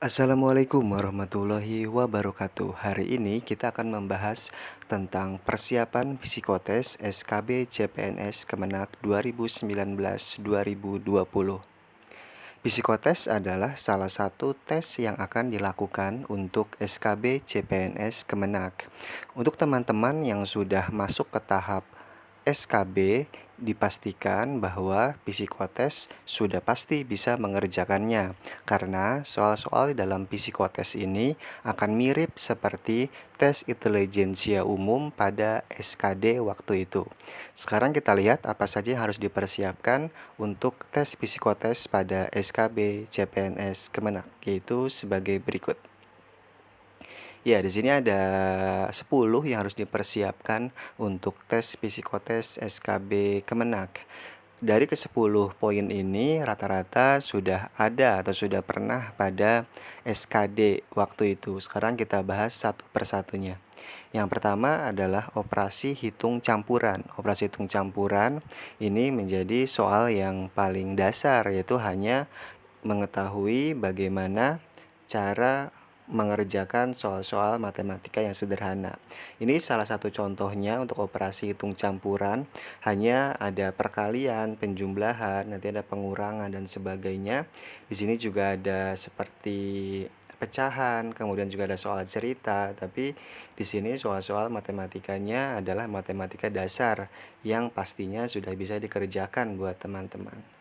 Assalamualaikum warahmatullahi wabarakatuh. Hari ini kita akan membahas tentang persiapan psikotes SKB CPNS Kemenak 2019-2020. Psikotes adalah salah satu tes yang akan dilakukan untuk SKB CPNS Kemenak. Untuk teman-teman yang sudah masuk ke tahap SKB, dipastikan bahwa psikotes sudah pasti bisa mengerjakannya, karena soal-soal dalam psikotes ini akan mirip seperti tes intelijensia umum pada SKD waktu itu. Sekarang kita lihat apa saja yang harus dipersiapkan untuk tes psikotes pada SKB CPNS Kemenak, yaitu sebagai berikut. Ya, di sini ada 10 yang harus dipersiapkan untuk tes psikotes SKB Kemenak. Dari ke-10 poin ini rata-rata sudah ada atau sudah pernah pada SKD waktu itu. Sekarang kita bahas satu persatunya. Yang pertama adalah operasi hitung campuran. Operasi hitung campuran ini menjadi soal yang paling dasar, yaitu hanya mengetahui bagaimana cara mengerjakan soal-soal matematika yang sederhana. Ini salah satu contohnya untuk operasi hitung campuran, hanya ada perkalian, penjumlahan, nanti ada pengurangan dan sebagainya. Di sini juga ada seperti pecahan, kemudian juga ada soal cerita, tapi di sini soal-soal matematikanya adalah matematika dasar yang pastinya sudah bisa dikerjakan buat teman-teman.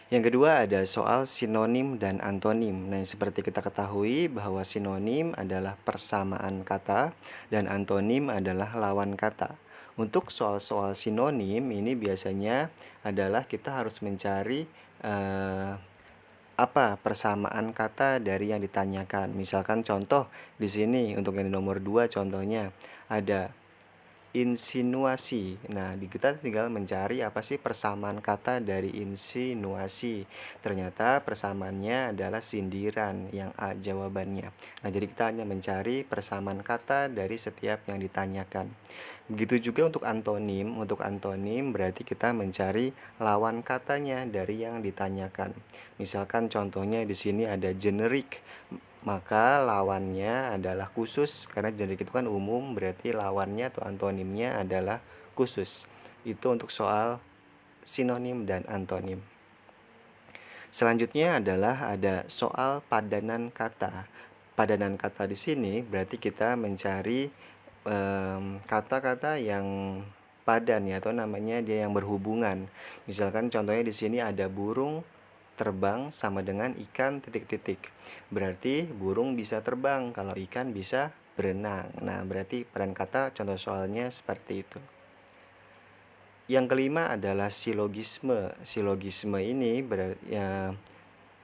Yang kedua ada soal sinonim dan antonim. Nah, seperti kita ketahui bahwa sinonim adalah persamaan kata dan antonim adalah lawan kata. Untuk soal-soal sinonim ini biasanya adalah kita harus mencari apa persamaan kata dari yang ditanyakan. Misalkan contoh di sini untuk yang di nomor 2 contohnya ada insinuasi. Nah, kita tinggal mencari apa sih persamaan kata dari insinuasi. Ternyata persamaannya adalah sindiran, yang A jawabannya. Nah, jadi kita hanya mencari persamaan kata dari setiap yang ditanyakan. Begitu juga untuk antonim. Untuk antonim berarti kita mencari lawan katanya dari yang ditanyakan. Misalkan contohnya di sini ada generik, maka lawannya adalah khusus, karena generik itu kan umum, berarti lawannya atau antonimnya adalah khusus. Itu untuk soal sinonim dan antonim. Selanjutnya adalah ada soal padanan kata. Padanan kata di sini berarti kita mencari kata-kata yang padan, ya, atau namanya dia yang berhubungan. Misalkan contohnya di sini ada burung terbang sama dengan ikan titik-titik. Berarti burung bisa terbang kalau ikan bisa berenang. Nah, berarti peran kata contoh soalnya seperti itu. Yang kelima adalah silogisme. Silogisme ini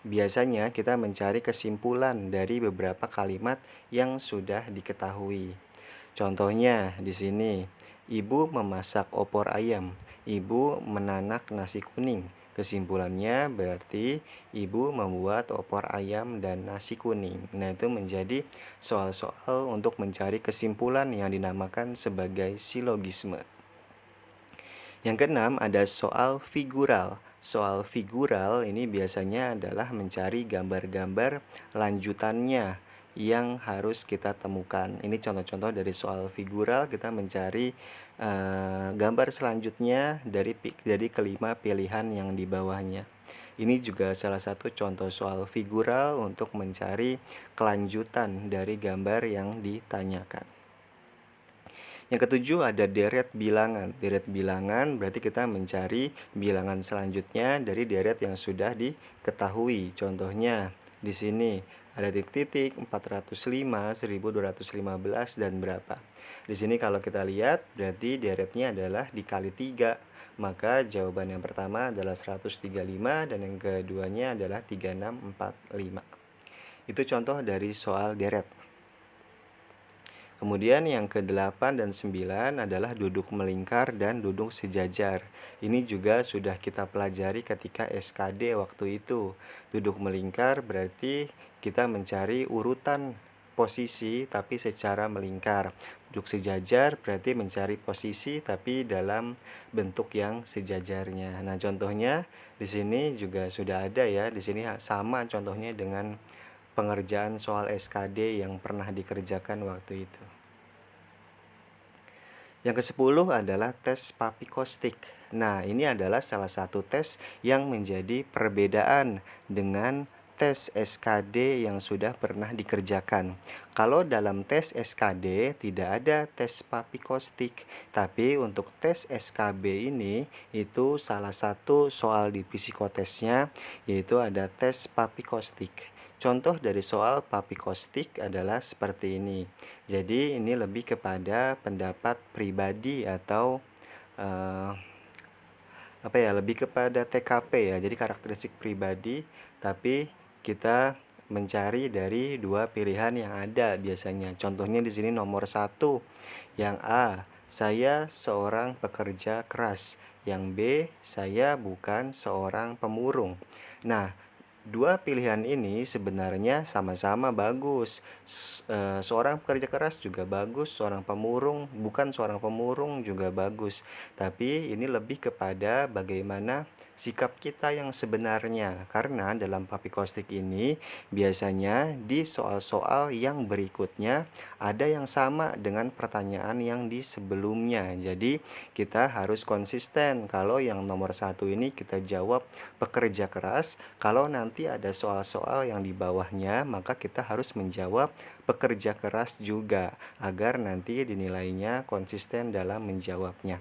biasanya kita mencari kesimpulan dari beberapa kalimat yang sudah diketahui. Contohnya di sini, ibu memasak opor ayam, ibu menanak nasi kuning. Kesimpulannya berarti ibu membuat opor ayam dan nasi kuning. Nah, itu menjadi soal-soal untuk mencari kesimpulan yang dinamakan sebagai silogisme. Yang keenam ada soal figural. Soal figural ini biasanya adalah mencari gambar-gambar lanjutannya yang harus kita temukan. Ini contoh-contoh dari soal figural, kita mencari gambar selanjutnya dari kelima pilihan yang di bawahnya. Ini juga salah satu contoh soal figural untuk mencari kelanjutan dari gambar yang ditanyakan. Yang ketujuh ada deret bilangan. Deret bilangan berarti kita mencari bilangan selanjutnya dari deret yang sudah diketahui. Contohnya di sini ada titik-titik 405, 1215 dan berapa. Di sini kalau kita lihat berarti deretnya adalah dikali 3. Maka jawaban yang pertama adalah 135 dan yang keduanya adalah 3645. Itu contoh dari soal deret. Kemudian yang ke-8 dan 9 adalah duduk melingkar dan duduk sejajar. Ini juga sudah kita pelajari ketika SKD waktu itu. Duduk melingkar berarti kita mencari urutan posisi tapi secara melingkar. Duduk sejajar berarti mencari posisi tapi dalam bentuk yang sejajarnya. Nah, contohnya di sini juga sudah ada ya. Di sini sama contohnya dengan pengerjaan soal SKD yang pernah dikerjakan waktu itu. Yang ke-10 adalah tes papikostik. Nah, ini adalah salah satu tes yang menjadi perbedaan dengan tes SKD yang sudah pernah dikerjakan. Kalau dalam tes SKD tidak ada tes papikostik, tapi untuk tes SKB ini itu salah satu soal di psikotesnya yaitu ada tes papikostik. Contoh dari soal papikostik adalah seperti ini. Jadi ini lebih kepada pendapat pribadi atau eh, lebih kepada TKP ya. Jadi karakteristik pribadi, tapi kita mencari dari dua pilihan yang ada biasanya. Contohnya di sini nomor 1, yang A, saya seorang pekerja keras. Yang B, saya bukan seorang pemurung. Nah, dua pilihan ini sebenarnya sama-sama bagus. Seorang pekerja keras juga bagus, bukan seorang pemurung juga bagus. Tapi ini lebih kepada bagaimana sikap kita yang sebenarnya. Karena dalam papikostik ini biasanya di soal-soal yang berikutnya ada yang sama dengan pertanyaan yang di sebelumnya. Jadi kita harus konsisten. Kalau yang nomor 1 ini kita jawab pekerja keras, kalau nanti ada soal-soal yang di bawahnya, maka kita harus menjawab pekerja keras juga agar nanti dinilainya konsisten dalam menjawabnya.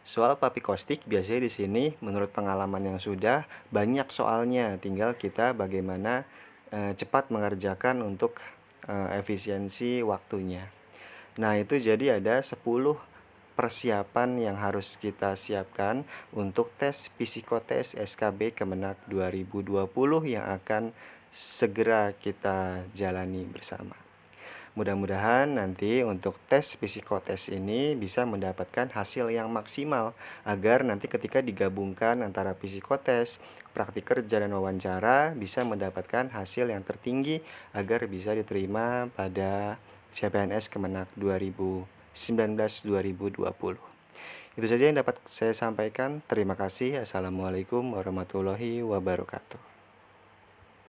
Soal papikostik biasanya di sini menurut pengalaman yang sudah banyak soalnya, tinggal kita bagaimana cepat mengerjakan untuk efisiensi waktunya. Nah, itu jadi ada 10 persiapan yang harus kita siapkan untuk tes psikotes SKB Kemenak 2020 yang akan segera kita jalani bersama. Mudah-mudahan nanti untuk tes psikotes ini bisa mendapatkan hasil yang maksimal agar nanti ketika digabungkan antara psikotes, praktik kerja dan wawancara bisa mendapatkan hasil yang tertinggi agar bisa diterima pada CPNS Kemenak 2019-2020. Itu saja yang dapat saya sampaikan. Terima kasih. Assalamualaikum warahmatullahi wabarakatuh.